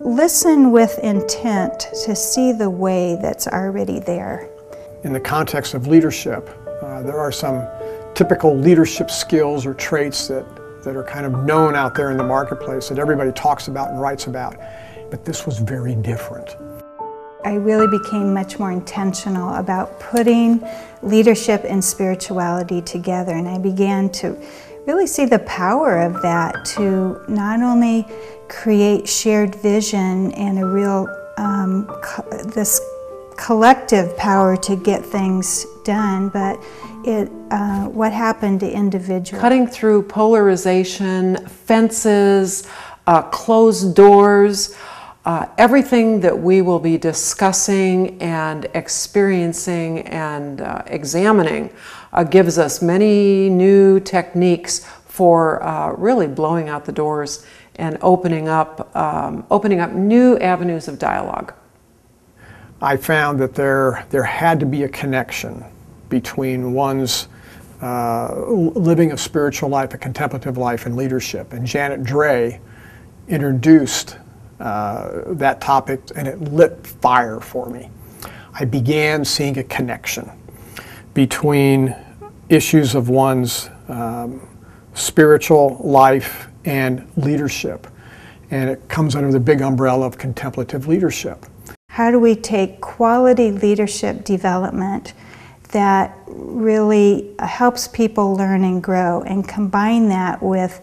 Listen with intent to see the way that's already there. In the context of leadership, there are some typical leadership skills or traits that are kind of known out there in the marketplace that everybody talks about and writes about, but this was very different. I really became much more intentional about putting leadership and spirituality together, and I began to really see the power of that to not only create shared vision and a real this collective power to get things done, but what happened to individuals. Cutting through polarization, fences, closed doors, everything that we will be discussing and experiencing and examining gives us many new techniques for really blowing out the doors and opening up new avenues of dialogue. I found that there had to be a connection between one's living a spiritual life, a contemplative life, and leadership. And Janet Dray introduced that topic, and it lit fire for me. I began seeing a connection between issues of one's spiritual life and leadership, and it comes under the big umbrella of contemplative leadership. How do we take quality leadership development that really helps people learn and grow and combine that with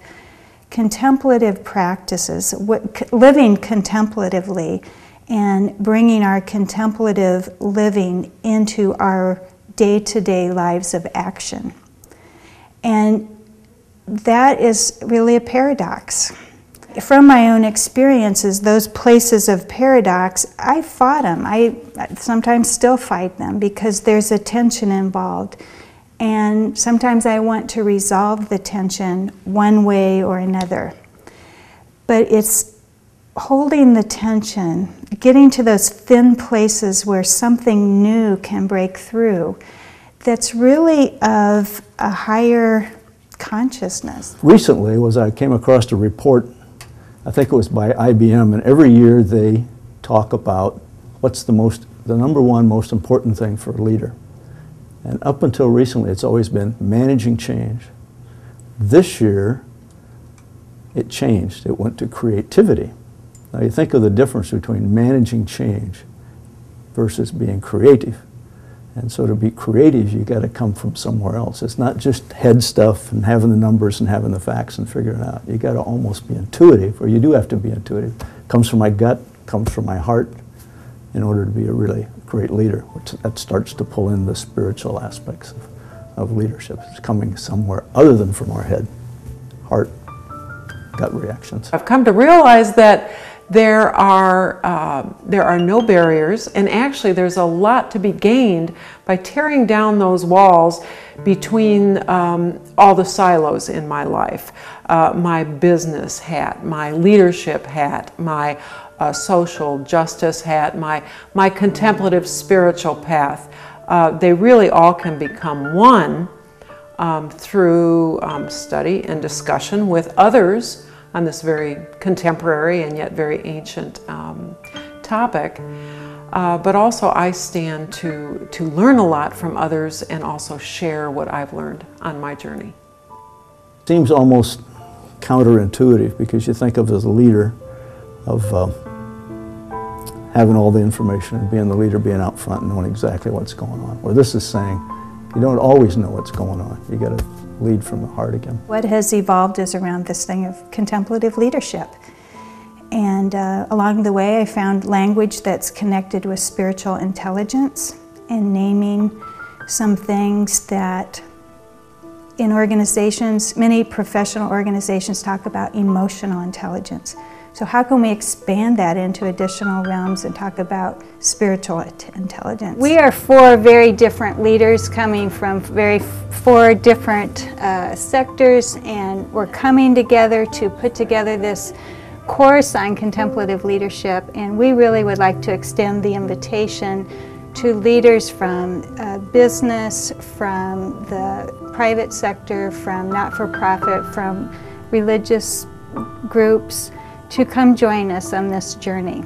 contemplative practices, living contemplatively, and bringing our contemplative living into our day-to-day lives of action? And that is really a paradox. From my own experiences, those places of paradox, I fought them. I sometimes still fight them because there's a tension involved. And sometimes I want to resolve the tension one way or another. But it's holding the tension, getting to those thin places where something new can break through, that's really of a higher consciousness. Recently I came across a report, I think it was by IBM, and every year they talk about what's the number one most important thing for a leader. And up until recently, it's always been managing change. This year, it changed. It went to creativity. Now you think of the difference between managing change versus being creative. And so to be creative, you got to come from somewhere else. It's not just head stuff and having the numbers and having the facts and figuring it out. You got to almost be intuitive, or you do have to be intuitive. Comes from my gut, comes from my heart, in order to be a really great leader, which that starts to pull in the spiritual aspects of leadership. It's coming somewhere other than from our head, heart, gut reactions. I've come to realize that there are no barriers, and actually there's a lot to be gained by tearing down those walls between all the silos in my life. My business hat, my leadership hat, my social justice hat, my contemplative spiritual path. They really all can become one through study and discussion with others on this very contemporary and yet very ancient topic. But also I stand to learn a lot from others and also share what I've learned on my journey. Seems almost counterintuitive, because you think of as a leader of having all the information and being the leader, being out front and knowing exactly what's going on. Where this is saying you don't always know what's going on. You got to lead from the heart again. What has evolved is around this thing of contemplative leadership. And along the way I found language that's connected with spiritual intelligence and naming some things that in organizations, many professional organizations talk about emotional intelligence. So how can we expand that into additional realms and talk about spiritual intelligence? We are four very different leaders coming from four different sectors, and we're coming together to put together this course on contemplative leadership, and we really would like to extend the invitation to leaders from business, from the private sector, from not-for-profit, from religious groups, to come join us on this journey.